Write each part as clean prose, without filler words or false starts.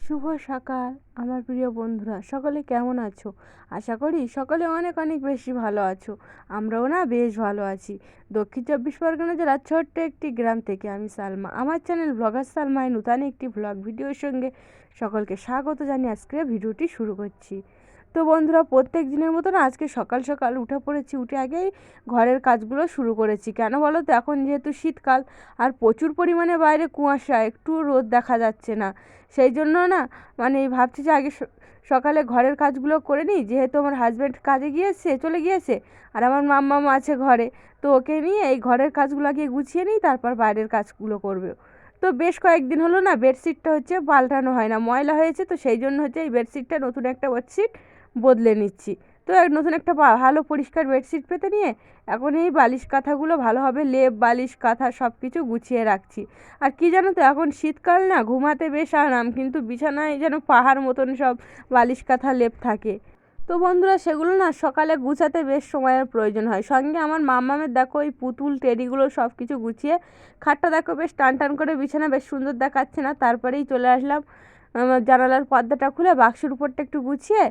শুভ সকাল আমার প্রিয় বন্ধুরা, সকলে কেমন আছো? আশা করি সকলে অনেক অনেক বেশি ভালো আছো। আমরাও না বেশ ভালো আছি। দক্ষিণ চব্বিশ পরগনা জেলার ছোট্ট একটি গ্রাম থেকে আমি সালমা, আমার চ্যানেল ব্লগার সালমায় নূতন একটি ব্লগ ভিডিওর সঙ্গে সকলকে স্বাগত জানিয়ে আজকে ভিডিওটি শুরু করছি। তো বন্ধুরা, প্রত্যেক দিনের মতন আজকে সকাল সকাল উঠে পড়েছি। উঠে আগেই ঘরের কাজগুলো শুরু করেছি। কেন বলো তো, এখন যেহেতু শীতকাল আর প্রচুর পরিমাণে বাইরে কুয়াশা, একটু রোদ দেখা যাচ্ছে না। সেই জন্য না ভাবছি যে আগে সকালে ঘরের কাজগুলো করে নিই, যেহেতু আমার হাজব্যান্ড কাজে চলে গিয়েছে আর আমার মাম্মাম আছে ঘরে। তো ওকে নিয়ে এই ঘরের কাজগুলো আগে গুছিয়ে নিই, তারপর বাইরের কাজগুলো করবে। তো বেশ কয়েকদিন হলো না বেডশিটটা পাল্টানো হয় না, ময়লা হয়েছে। তো সেই জন্য এই বেডশিটটা, নতুন একটা বেডশিট বদলে নিচ্ছি। তো নতুন একটা ভালো পরিষ্কার বেডশিট পেতে নিয়ে এখন এই বালিশ কাঁথাগুলো ভালোভাবে লেপ বালিশ কাঁথা সব কিছু গুছিয়ে রাখছি। আর কি জানো তো, এখন শীতকাল না, ঘুমাতে বেশ আরাম, কিন্তু বিছানায় যেন পাহাড় মতন সব বালিশ কাঁথা লেপ থাকে। তো বন্ধুরা, সেগুলো না সকালে গুছাতে বেশ সময়ের প্রয়োজন হয়। সঙ্গে আমার মাম্মামের দেখো এই পুতুল টেডিগুলো সব কিছু গুছিয়ে, খাটটা দেখো বেশ টান টান করে বিছানা বেশ সুন্দর দেখাচ্ছে না। তারপরেই চলে আসলাম জানালার পর্দাটা খুলে বাক্সের উপরটা একটু গুছিয়ে,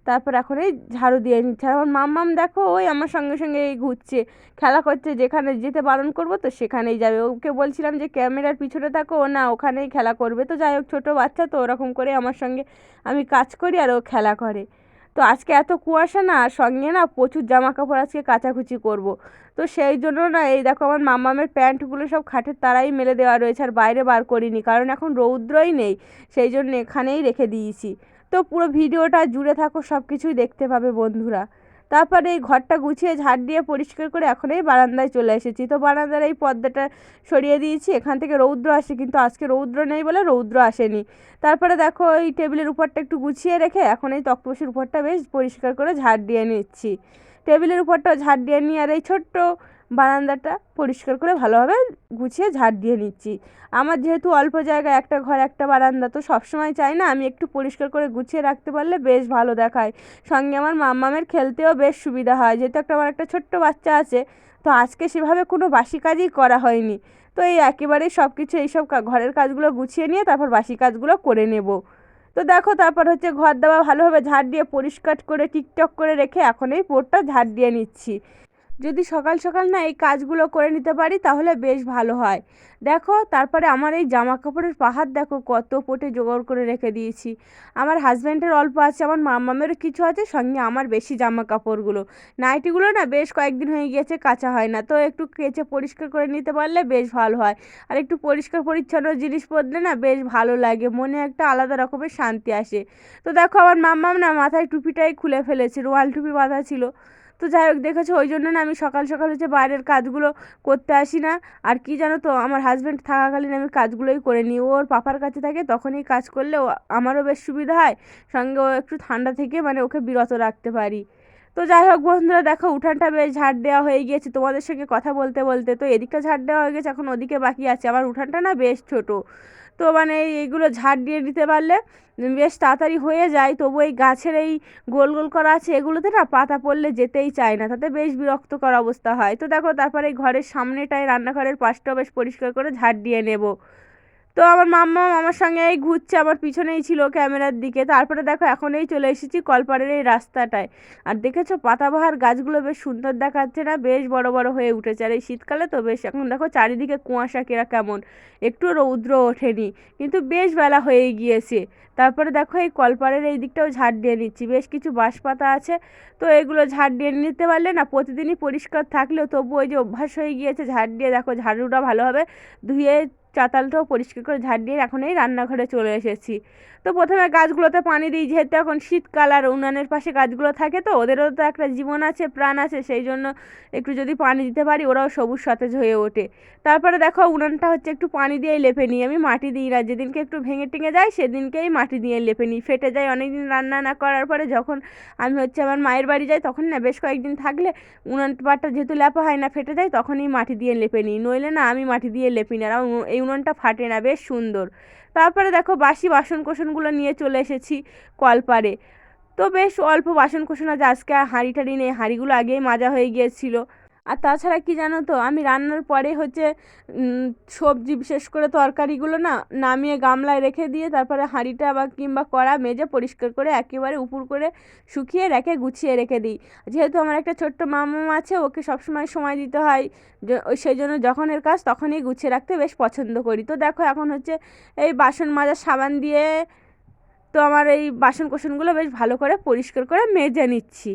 তারপর এখন এই ঝাড়ু দিয়ে নিচ্ছে। আর আমার মাম্মাম দেখো ওই আমার সঙ্গে সঙ্গে এই ঘুরছে, খেলা করছে। যেখানে যেতে বারণ করবো তো সেখানেই যাবে। ওকে বলছিলাম যে ক্যামেরার পিছনে থাকো, ও না ওখানেই খেলা করবে। তো যাই হোক, ছোটো বাচ্চা তো, ওরকম করে আমার সঙ্গে আমি কাজ করি আর ও খেলা করে। তো আজকে এত কুয়াশা না, আর সঙ্গে না প্রচুর জামা কাপড় আজকে কাচাকুচি করব। তো সেই জন্য না এই দেখো আমার মাম্মামের প্যান্টগুলো সব খাটের তারাই মেলে দেওয়া রয়েছে, আর বাইরে বার করিনি, কারণ এখন রৌদ্রই নেই। সেই জন্য এখানেই রেখে দিয়েছি। তো পুরো ভিডিওটা জুড়ে থাকো, সব কিছুই দেখতে পাবে বন্ধুরা। তারপরে এই ঘরটা গুছিয়ে ঝাড় দিয়ে পরিষ্কার করে এখন এই বারান্দায় চলে এসেছি। তো বারান্দার এই পর্দাটা সরিয়ে দিয়েছি, এখান থেকে রৌদ্র আসে, কিন্তু আজকে রৌদ্র নেই বলে রৌদ্র আসেনি। তারপরে দেখো এই টেবিলের উপরটা একটু গুছিয়ে রেখে এখন এই তক্তপোষের উপরটা বেশ পরিষ্কার করে ঝাড় দিয়ে নিচ্ছি। টেবিলের উপরটাও ঝাড় দিয়ে নিয়ে আর এই ছোট্ট বারান্দাটা পরিষ্কার করে ভালোভাবে গুছিয়ে ঝাড় দিয়ে নিচ্ছি। আমার যেহেতু অল্প জায়গায়, একটা ঘর একটা বারান্দা, তো সবসময় চাই না আমি একটু পরিষ্কার করে গুছিয়ে রাখতে পারলে বেশ ভালো দেখায়। সঙ্গে আমার মাম্মামের খেলতেও বেশ সুবিধা হয়, যেহেতু আমার একটা ছোট্ট বাচ্চা আছে। তো আজকে সেভাবে কোনো বাসি কাজই করা হয়নি। তো এই একেবারেই সব কিছু এইসব ঘরের কাজগুলো গুছিয়ে নিয়ে তারপর বাসি কাজগুলো করে নেব। তো দেখো, তারপর ঘর দেওয়া ভালোভাবে ঝাড় দিয়ে পরিষ্কার করে টিকটক করে রেখে এখন এই পোরটা ঝাড় দিয়ে নিচ্ছি। যদি সকাল সকাল না এই কাজগুলো করে নিতে পারি তাহলে বেশ ভালো হয়। দেখো, তারপরে আমার এই জামা কাপড়ের পাহাড় দেখো কত পোটে জোগাড় করে রেখে দিয়েছি। আমার হাজব্যান্ডের অল্প আছে, আমার মাম্মামেরও কিছু আছে, সঙ্গে আমার বেশি জামা কাপড়গুলো, নাইটিগুলো না বেশ কয়েকদিন হয়ে গিয়েছে কাচা হয় না। তো একটু কেচে পরিষ্কার করে নিতে পারলে বেশ ভালো হয়। আর একটু পরিষ্কার পরিচ্ছন্ন জিনিস পরলে না বেশ ভালো লাগে, মনে একটা আলাদা রকমের শান্তি আসে। তো দেখো, আমার মাম্মাম না মাথায় টুপিটাই খুলে ফেলেছে, রোয়াল টুপি বাঁধা ছিল। তো যাই হোক, দেখেছো, ওই জন্য না আমি সকাল সকাল বাইরের কাজগুলো করতে আসি না। আর কি জানো তো, আমার হাজব্যান্ড থাকাকালীন আমি কাজগুলোই করে নিই। ওর পাপার কাছে থাকে, তখনই কাজ করলে আমারও বেশ সুবিধা হয়, সঙ্গে ও একটু ঠান্ডা থেকে ওকে বিরত রাখতে পারি। তো যাই হোক বন্ধুরা, দেখো উঠানটা বেশ ঝাড় দেওয়া হয়ে গিয়েছে তোমাদের সঙ্গে কথা বলতে বলতে। তো এদিকটা ঝাড় দেওয়া হয়ে গেছে, এখন ওদিকে বাকি আছে। আমার উঠানটা না বেশ ছোট। তো এইগুলো ঝাড় দিয়ে দিতে পারলে বেশ তাড়াতাড়ি হয়ে যায়। তবু এই গাছের এই গোল গোল করা আছে, এগুলোতে না পাতা পড়লে যেতেই চায় না, তাতে বেশ বিরক্তকর অবস্থা হয়। তো দেখো, তারপরে এই ঘরের সামনেটায়, রান্নাঘরের পাশটাও বেশ পরিষ্কার করে ঝাড় দিয়ে নেব। তো আমার মাম্মাম আমার সঙ্গে এই ঘুরছে, আমার পিছনেই ছিল ক্যামেরার দিকে। তারপরে দেখো, এখন এই চলে এসেছি কলপাড়ের এই রাস্তাটায়। আর দেখেছো পাতাবাহার গাছগুলো বেশ সুন্দর দেখাচ্ছে না, বেশ বড় বড় হয়ে উঠেছে। আর এই শীতকালে তো বেশ, এখন দেখো চারিদিকে কুয়াশা কেমন, একটু রৌদ্র ওঠেনি, কিন্তু বেশ বেলা হয়ে গিয়েছে। তারপরে দেখো এই কলপাড়ের এই দিকটাও ঝাড় দিয়ে নিচ্ছি, বেশ কিছু বাঁশ পাতা আছে। তো এগুলো ঝাড় দিয়ে নিতে পারলে না, প্রতিদিনই পরিষ্কার থাকলেও তবু ওই যে অভ্যাস হয়ে গিয়েছে ঝাড় দিয়ে, দেখো ঝাড়ুটা ভালোভাবে ধুয়ে চাতালটাও পরিষ্কার করে ঝাড় দিয়ে এখন এই রান্নাঘরে চলে এসেছি। তো প্রথমে গাছগুলোতে পানি দিই, যেহেতু এখন শীতকাল আর উনানের পাশে গাছগুলো থাকে, তো ওদেরও তো একটা জীবন আছে, প্রাণ আছে, সেই জন্য একটু যদি পানি দিতে পারি ওরাও সবুজ সতেজ হয়ে ওঠে। তারপরে দেখো, উনানটা একটু পানি দিয়েই লেপে নিই, আমি মাটি দিই না। যেদিনকে একটু ভেঙে টেঙে যায় সেদিনকেই মাটি দিয়ে লেপে নিই, ফেটে যায় অনেকদিন রান্না না করার পরে। যখন আমি আমার মায়ের বাড়ি যাই, তখন না বেশ কয়েকদিন থাকলে উনান পাটটা যেহেতু লেপা হয় না, ফেটে যায়, তখনই মাটি দিয়ে লেপে নিই, নইলে না আমি মাটি দিয়ে লেপি না। আর এই উনানটা ফাটে না, বেশ সুন্দর। তারপরে দেখো, বাসি বাসন কোসনগুলো নিয়ে চলে এসেছি কলপাড়ে। তো বেশ অল্প বাসন কোসন আছে, আজকে আর হাঁড়ি টাড়ি নেই, হাঁড়িগুলো আগেই মাজা হয়ে গিয়েছিল। আর তাছাড়া কি জানো তো, আমি রান্নার পরে হচ্ছে সবজি বিশেষ করে তরকারিগুলো না নামিয়ে গামলায় রেখে দিয়ে তারপরে হাঁড়িটা বা কিংবা কড়া মেজে পরিষ্কার করে একেবারে উপুর করে শুকিয়ে রেখে গুছিয়ে রেখে দিই। যেহেতু আমার একটা ছোট্ট মামা আছে, ওকে সবসময় সময় দিতে হয়, ওই সেই জন্য যখনের কাজ তখনই গুছিয়ে রাখতে বেশ পছন্দ করি। তো দেখো এখন হচ্ছে এই বাসন মাজার সাবান দিয়ে তো আমার এই বাসন কোসনগুলো বেশ ভালো করে পরিষ্কার করে মেজে নিচ্ছি।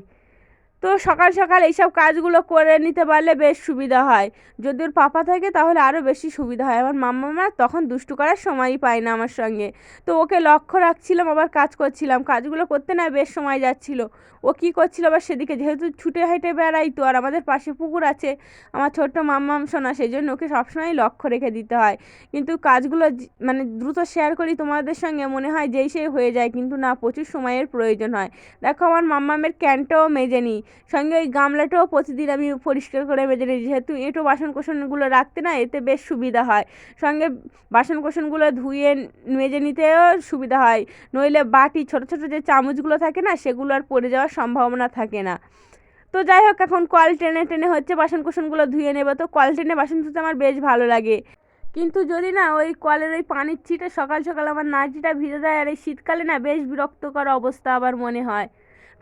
তো সকাল সকাল এইসব কাজগুলো করে নিতে পারলে বেশ সুবিধা হয়। যদি ওর পাপা থাকে তাহলে আরও বেশি সুবিধা হয়। আমার মাম্মা তখন দুষ্টু করার সময়ই পায় না আমার সঙ্গে। তো ওকে লক্ষ্য রাখছিলাম, আবার কাজ করছিলাম, কাজগুলো করতে না বেশ সময় যাচ্ছিল। ও কী করছিল আবার সেদিকে, যেহেতু ছুটে হেঁটে বেড়াইতো আর আমাদের পাশে পুকুর আছে আমার ছোট্ট মাম্মাম সোনা, সেই জন্য ওকে সবসময় লক্ষ্য রেখে দিতে হয়। কিন্তু কাজগুলো মানে দ্রুত শেয়ার করি তোমাদের সঙ্গে, মনে হয় যেই সেই হয়ে যায়, কিন্তু না, প্রচুর সময়ের প্রয়োজন হয়। দেখো আমার মাম্মামের ক্যানটাও মেজে নিই, সঙ্গে ওই গামলাটাও প্রতিদিন আমি পরিষ্কার করে মেজে নিই, যেহেতু এঁটো বাসন কোসনগুলো রাখতে না এতে বেশ সুবিধা হয়। সঙ্গে বাসন কোসনগুলো ধুয়ে মেজে নিতেও সুবিধা হয়, নইলে বাটি ছোট ছোট যে চামচগুলো থাকে না সেগুলো আর পড়ে যাওয়ার সম্ভাবনা থাকে না। তো যাই হোক, এখন কল টেনে টেনে হচ্ছে বাসন কোসনগুলো ধুয়ে নেবো। তো কল টেনে বাসন ধুতে আমার বেশ ভালো লাগে, কিন্তু যদি না ওই কলের ওই পানির ছিটে সকাল সকাল আমার নাইটিটা ভিজে যায়, আর এই শীতকালে না বেশ বিরক্তকর অবস্থা আবার মনে হয়।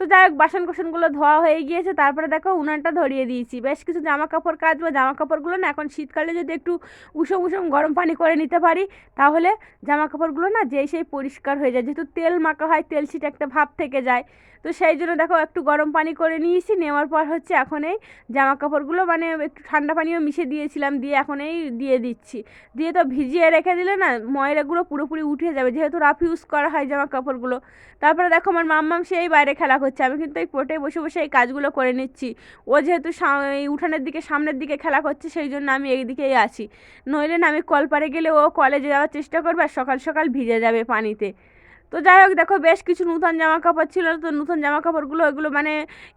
তো যাই হোক, বাসন কোসনগুলো ধোয়া হয়ে গিয়েছে, তারপরে দেখো উনানটা ধরিয়ে দিয়েছি। বেশ কিছু জামা কাপড় কাচবো, জামা কাপড়গুলো না এখন শীতকালে যদি একটু উষুম উষুম গরম পানি করে নিতে পারি তাহলে জামা কাপড়গুলো না যেই সেই পরিষ্কার হয়ে যায়, যেহেতু তেল মাখা হয় তেল ছিটে একটা ভাব থেকে যায়। তো সেই জন্য দেখো একটু গরম পানি করে নিয়েছি, নেওয়ার পর হচ্ছে এখন এই জামা কাপড়গুলো মানে একটু ঠান্ডা পানিও মিশিয়ে দিয়েছিলাম, দিয়ে এখন এই দিয়ে দিচ্ছি। দিয়ে তো ভিজিয়ে রেখে দিলে না ময়লাগুলো পুরোপুরি উঠে যাবে, যেহেতু রাফ ইউজ করা হয় জামা কাপড়গুলো। তারপরে দেখো আমার মাম্মাম সেই বাইরে খেলা করছে, আমি কিন্তু এই পোটে বসে বসে এই কাজগুলো করে নিচ্ছি। ও যেহেতু এই উঠানের দিকে সামনের দিকে খেলা করছে সেই জন্য আমি এই দিকেই আছি, নইলে না আমি কল পাড়ে গেলে ও কলেজে যাওয়ার চেষ্টা করবে আর সকাল সকাল ভিজে যাবে পানিতে। তো যাই হোক, দেখো বেশ কিছু নূতন জামা কাপড় ছিল, তো নূতন জামা কাপড়গুলো ওগুলো মানে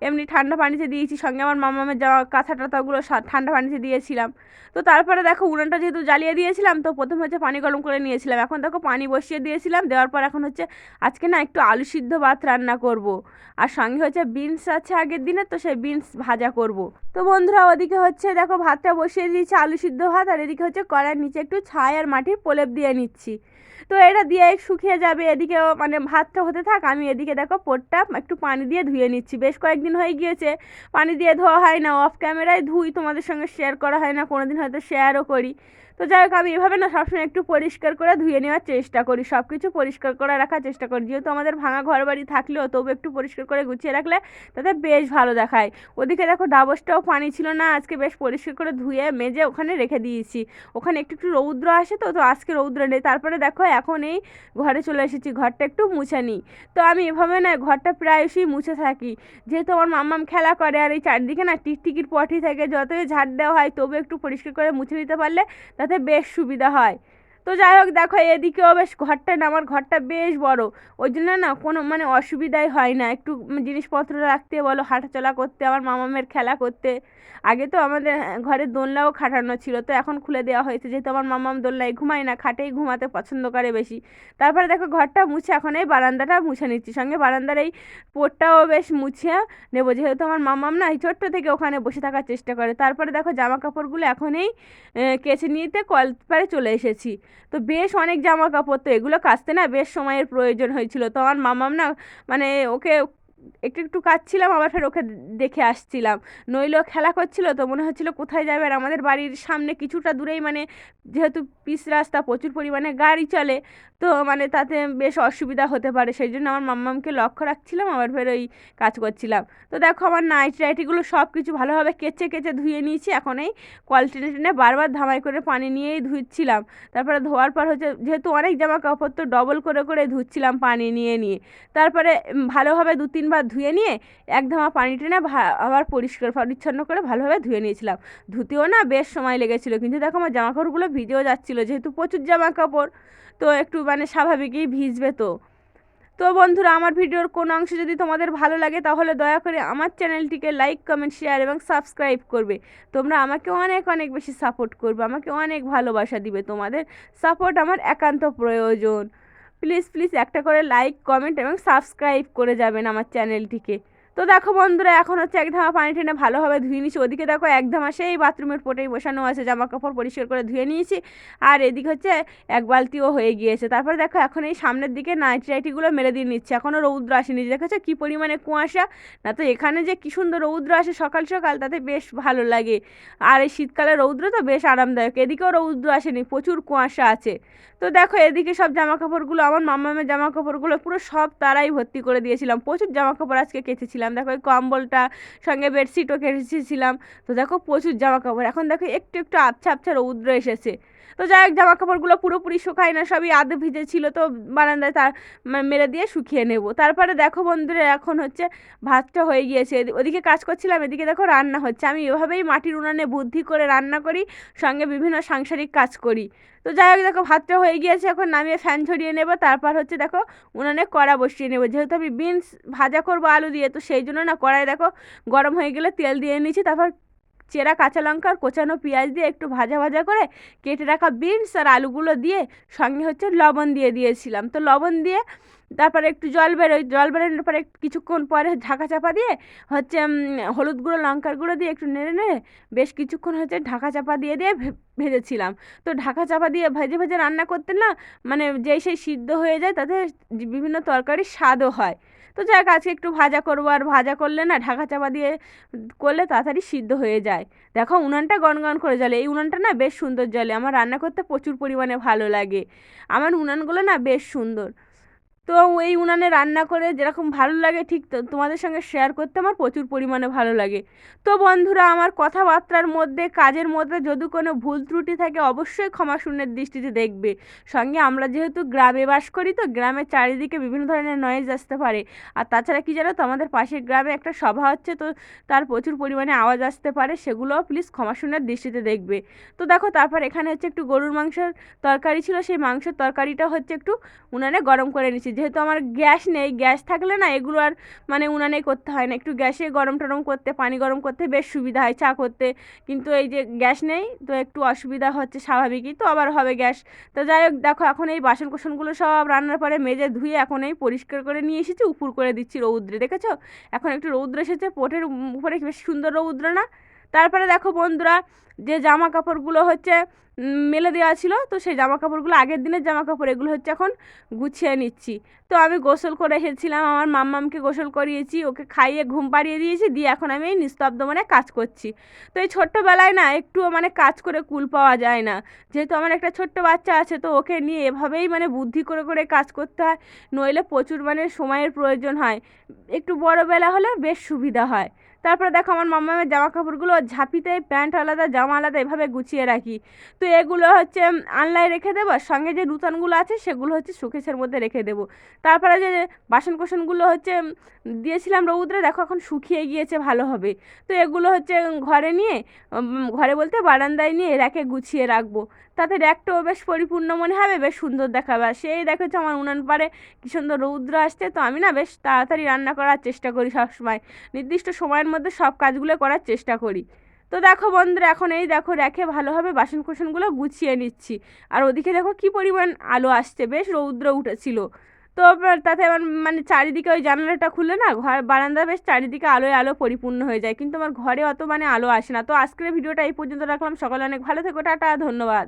এমনি ঠান্ডা পানিতে দিয়েছি, সঙ্গে আমার মামামের জামা কাঁথা টাথাগুলো ঠান্ডা পানিতে দিয়েছিলাম। তো তারপরে দেখো উনানটা যেহেতু জ্বালিয়ে দিয়েছিলাম, তো প্রথমে হচ্ছে পানি গরম করে নিয়েছিলাম, এখন দেখো পানি বসিয়ে দিয়েছিলাম, দেওয়ার পর এখন হচ্ছে আজকে না একটু আলু সিদ্ধ ভাত রান্না করব। আর সঙ্গে হচ্ছে বিনস আছে আগের দিনে, তো সেই বিনস ভাজা করব। তো বন্ধুরা ওদিকে হচ্ছে দেখো ভাতটা বসিয়ে দিয়েছি, আলু সিদ্ধ ভাত, আর এদিকে হচ্ছে কড়াইয়ের নিচে একটু ছাই আর মাটির প্রলেপ দিয়ে নিচ্ছি। তো এটা দিয়ে শুকিয়ে যাবে, এদিকেও মানে ভাতটা হতে থাক, আমি এদিকে দেখো পোটটা একটু পানি দিয়ে ধুয়ে নিচ্ছি। বেশ কয়েকদিন হয়ে গিয়েছে পানি দিয়ে ধোয়া হয় না, অফ ক্যামেরায় ধুই, তোমাদের সঙ্গে শেয়ার করা হয় না, কোনোদিন হয়তো শেয়ারও করি। তো যাই হোক, আমি এভাবে না সবসময় একটু পরিষ্কার করে ধুয়ে নেওয়ার চেষ্টা করি, সব কিছু পরিষ্কার করে রাখার চেষ্টা করি, যেহেতু আমাদের ভাঙা ঘর বাড়ি থাকলেও তবু একটু পরিষ্কার করে গুছিয়ে রাখলে তাতে বেশ ভালো দেখায়। ওদিকে দেখো ডাবসটাও পানি ছিল না, আজকে বেশ পরিষ্কার করে ধুয়ে মেজে ওখানে রেখে দিয়েছি। ওখানে একটু একটু রৌদ্র আসে, তো তো আজকে রৌদ্র নেই। তারপরে দেখো এখন এই ঘরে চলে এসেছি, ঘরটা একটু মুছে নিই। তো আমি এভাবে না ঘরটা প্রায়শই মুছে থাকি, যেহেতু আমার মাম্মাম খেলা করে আর এই চারদিকে না টিকটিকির পটি থেকে, যতই ঝাড় দেওয়া হয় তবু একটু পরিষ্কার করে মুছে নিতে পারলে তাতে বেশ সুবিধা হয়। তো যাই হোক, দেখো এদিকেও বেশ ঘরটা না আমার ঘরটা বেশ বড়, ওই জন্য না কোনো মানে অসুবিধাই হয় না একটু জিনিসপত্র রাখতে বলো, হাঁটাচলা করতে, আমার মামামের খেলা করতে। আগে তো আমাদের ঘরে দোলনাও খাটানো ছিল, তো এখন খুলে দেওয়া হয়েছে, যেহেতু আমার মামাম দোলনায় ঘুমায় না, খাটেই ঘুমাতে পছন্দ করে বেশি। তারপরে দেখো ঘরটা মুছে এখন এই বারান্দাটা মুছে নিচ্ছি, সঙ্গে বারান্দার এই পোটটাও বেশ মুছে নেবো, যেহেতু আমার মামাম না এই ছোট্ট থেকে ওখানে বসে থাকার চেষ্টা করে। তারপরে দেখো জামা কাপড়গুলো এখন এই কেচে নিতে কল পাড়ে চলে এসেছি। তো বেশ অনেক জামা কাপড়, তো এগুলো কাচতে না বেশ সময়ের প্রয়োজন হয়েছিল। তো আমার মামাম না মানে ওকে একটু একটু কাচ্ছিলাম, আবার ফের ওকে দেখে আসছিলাম, নইলেও খেলা করছিল, তো মনে হচ্ছিল কোথায় যাবে। আর আমাদের বাড়ির সামনে কিছুটা দূরেই মানে যেহেতু পিচ রাস্তা, প্রচুর পরিমাণে গাড়ি চলে, তো মানে তাতে বেশ অসুবিধা হতে পারে, সেই জন্য আমার মাম্মামকে লক্ষ্য রাখছিলাম, আবার ফের ওই কাজ করছিলাম। তো দেখো আমার নাইটি টাইটিগুলো সব কিছু ভালোভাবে কেচে কেচে ধুয়ে নিয়েছি, এখন এই কল টেনে টেনে বারবার ধামাই করে পানি নিয়েই ধুচ্ছিলাম। তারপরে ধোয়ার পর হচ্ছে যেহেতু অনেক জামা কাপড়, তো ডবল করে করে ধুচ্ছিলাম পানি নিয়ে নিয়ে। তারপরে ভালোভাবে 2-3 বার ধুয়ে নিয়ে এক ধামা পানি টেনে আবার পরিষ্কার পরিচ্ছন্ন করে ভালোভাবে ধুয়ে নিয়েছিলাম। ধুতেও না বেশ সময় লেগেছিলো, কিন্তু দেখো আমার জামা কাপড়গুলো ভিজেও যাচ্ছিলো, যেহেতু প্রচুর জামা কাপড়, তো একটু মানে স্বাভাবিকই ভিজবে। তো তো বন্ধুরা, আমার ভিডিওর কোনো অংশ যদি তোমাদের ভালো লাগে তাহলে দয়া করে আমার চ্যানেলটিকে লাইক কমেন্ট শেয়ার এবং সাবস্ক্রাইব করবে। তোমরা আমাকে অনেক অনেক বেশি সাপোর্ট করবে, আমাকে অনেক ভালোবাসা দিবে, তোমাদের সাপোর্ট আমার একান্ত প্রয়োজন। প্লিজ প্লিজ একটা করে লাইক কমেন্ট এবং সাবস্ক্রাইব করে যাবেন আমার চ্যানেলটিকে। তো তো দেখো বন্ধুরা এখন হচ্ছে এক ধামা পানি টেনে ভালোভাবে ধুয়ে নিয়েছি। ওদিকে দেখো এক ধামা সেই বাথরুমের পোটেই বসানো আছে, জামা কাপড় পরিষ্কার করে ধুয়ে নিয়েছি। আর এদিকে হচ্ছে এক বালতিও হয়ে গিয়েছে। তারপরে দেখো এখন এই সামনের দিকে নাইটি টাইটিগুলো মেলে দিয়ে নিচ্ছে। এখনও রৌদ্র আসেনি, দেখেছো কি পরিমাণে কুয়াশা। না তো এখানে যে কি সুন্দর রৌদ্র আসে সকাল সকাল, তাতে বেশ ভালো লাগে। আর এই শীতকালে রৌদ্র তো বেশ আরামদায়ক। এদিকেও রৌদ্র আসেনি, প্রচুর কুয়াশা আছে। তো দেখো এদিকে সব জামা কাপড়গুলো, আমার মাম্মামের জামা কাপড়গুলো পুরো সব তারাই ভর্তি করে দিয়েছিলাম। প্রচুর জামা কাপড় আজকে কেচেছিলাম। দেখো এই কম্বলটা সঙ্গে বেডশিটও কেচেছিলাম। তো দেখো প্রচুর জামা কাপড়। এখন দেখো একটু একটু আবছা আবছা রৌদ্র এসেছে। তো যাই হোক, জামা কাপড়গুলো পুরোপুরি শুকায় না, সবই আধ ভিজে ছিল, তো বারান্দায় তার মেলে দিয়ে শুকিয়ে নেব। তারপরে দেখো বন্ধুরা এখন হচ্ছে ভাতটা হয়ে গিয়েছে। ওদিকে কাজ করছিলাম, এদিকে দেখো রান্না হচ্ছে। আমি এভাবেই মাটির উনানে বুদ্ধি করে রান্না করি, সঙ্গে বিভিন্ন সাংসারিক কাজ করি। তো যাই হোক দেখো ভাতটা হয়ে গিয়েছে, এখন নামিয়ে ফ্যান ঝরিয়ে নেব। তারপর হচ্ছে দেখো উনানে কড়া বসিয়ে নেব, যেহেতু আমি বিনস ভাজা করবো আলু দিয়ে, তো সেই জন্য না কড়াই দেখো গরম হয়ে গেলে তেল দিয়ে নিয়েছি। তারপর চেরা কাঁচা লঙ্কা আর কোচানো পেঁয়াজ দিয়ে একটু ভাজা ভাজা করে কেটে রাখা বিনস আর আলুগুলো দিয়ে সঙ্গে হচ্ছে লবণ দিয়ে দিয়েছিলাম। তো লবণ দিয়ে তারপরে একটু জল বেরোয়, জল বেরোনোর পরে কিছুক্ষণ পরে ঢাকা চাপা দিয়ে হচ্ছে হলুদ গুঁড়ো লঙ্কার গুঁড়ো দিয়ে একটু নেড়ে নেড়ে বেশ কিছুক্ষণ হচ্ছে ঢাকা চাপা দিয়ে দিয়ে ভেজেছিলাম। তো ঢাকা চাপা দিয়ে ভেজে ভেজে রান্না করতে না মানে যেই সেই সিদ্ধ হয়ে যায়, তাতে বিভিন্ন তরকারির স্বাদও হয়। তো যাক আজকে একটু ভাজা করবো, আর ভাজা করলে না ঢাকা চাপা দিয়ে করলে তাড়াতাড়ি সিদ্ধ হয়ে যায়। দেখো উনানটা গনগন করে জ্বলে, এই উনানটা না বেশ সুন্দর জ্বলে, আমার রান্না করতে প্রচুর পরিমাণে ভালো লাগে। আমার উনানগুলো না বেশ সুন্দর। তো এই উনানে রান্না করে যেরকম ভালো লাগে, ঠিক তোমাদের সঙ্গে শেয়ার করতে আমার প্রচুর পরিমাণে ভালো লাগে। তো বন্ধুরা, আমার কথাবার্তার মধ্যে কাজের মধ্যে যদি কোনো ভুল ত্রুটি থাকে অবশ্যই ক্ষমা শূন্যের দৃষ্টিতে দেখবে। সঙ্গে আমরা যেহেতু গ্রামে বাস করি, তো গ্রামের চারিদিকে বিভিন্ন ধরনের নয়েজ আসতে পারে। আর তাছাড়া কি জানো তো, আমাদের পাশের গ্রামে একটা সভা হচ্ছে, তো তার প্রচুর পরিমাণে আওয়াজ আসতে পারে, সেগুলোও প্লিজ ক্ষমা শূন্যের দৃষ্টিতে দেখবে। তো দেখো তারপর এখানে হচ্ছে একটু গরুর মাংসের তরকারি ছিল, সেই মাংসের তরকারিটা হচ্ছে একটু উনানে গরম করে নিচ্ছি। যেহেতু আমার গ্যাস নেই, গ্যাস থাকলে না এগুলো আর মানে উনানে করতে হয় না, একটু গ্যাসে গরম টরম করতে, পানি গরম করতে বেশ সুবিধা হয় চা করতে। কিন্তু এই যে গ্যাস নেই, তো একটু অসুবিধা হচ্ছে, স্বাভাবিকই তো, আবার হবে গ্যাস। তো যাই হোক দেখো এখন এই বাসন কোসনগুলো সব রান্নার পরে মেজে ধুয়ে এখন এই পরিষ্কার করে নিয়ে এসেছি, উপর করে দিচ্ছি রৌদ্রে, দেখেছো এখন একটু রৌদ্র এসেছে, পোটের উপরে বেশ সুন্দর রৌদ্র না। তারপরে দেখো বন্ধুরা, যে জামা কাপড়গুলো হচ্ছে মেলে দেওয়া ছিল, তো সেই জামা কাপড়গুলো আগের দিনের জামা কাপড়, এগুলো হচ্ছে এখন গুছিয়ে নিচ্ছি। তো আমি গোসল করে এসেছিলাম, আমার মাম্মামকে গোসল করিয়েছি, ওকে খাইয়ে ঘুম পাড়িয়ে দিয়েছি, দিয়ে এখন আমি এই নিস্তব্ধ মানে কাজ করছি। তো এই ছোট্টবেলায় না একটুও মানে কাজ করে কুল পাওয়া যায় না, যেহেতু আমার একটা ছোট্ট বাচ্চা আছে, তো ওকে নিয়ে এভাবেই মানে বুদ্ধি করে করে কাজ করতে হয়, নইলে প্রচুর মানে সময়ের প্রয়োজন হয়। একটু বড়বেলা হলে বেশ সুবিধা হয়। তারপরে দেখো আমার মাম্মামের জামা কাপড়গুলো ঝাঁপিতে, প্যান্ট আলাদা জামা আলাদা এভাবে গুছিয়ে রাখি। তো এগুলো হচ্ছে আনলায় রেখে দেবো, সঙ্গে যে নূতনগুলো আছে সেগুলো হচ্ছে শোকেসের মধ্যে রেখে দেবো। তারপরে যে বাসন কোসনগুলো হচ্ছে দিয়েছিলাম রৌদ্রে, দেখো এখন শুকিয়ে গিয়েছে ভালো হবে। তো এগুলো হচ্ছে ঘরে নিয়ে, ঘরে বলতে বারান্দায় নিয়ে র্যাকে গুছিয়ে রাখবো, তাতে র্যাকটাও বেশ পরিপূর্ণ মনে হবে, বেশ সুন্দর দেখাবে। আর সেই দেখো হচ্ছে আমার উনান পাড়ে কী সুন্দর রৌদ্র আসছে। তো আমি না বেশ তাড়াতাড়ি রান্না করার চেষ্টা করি, সবসময় নির্দিষ্ট সময়ের মধ্যে সব কাজগুলো করার চেষ্টা করি। তো দেখো বন্ধুরা, এখন এই দেখো রেখে ভালোভাবে বাসন কোসনগুলো গুছিয়ে নিচ্ছি। আর ওদিকে দেখো কি পরিমাণ আলো আসছে, বেশ রৌদ্র উঠেছিল। তো তাতে আমার মানে চারিদিকে ওই জানালাটা খুলে না ঘর বারান্দা বেশ চারিদিকে আলোয় আলো পরিপূর্ণ হয়ে যায়, কিন্তু আমার ঘরে অত মানে আলো আসে না। তো আজকের ভিডিওটা এই পর্যন্ত রাখলাম, সকালে অনেক ভালো থেকো, টাটা, ধন্যবাদ।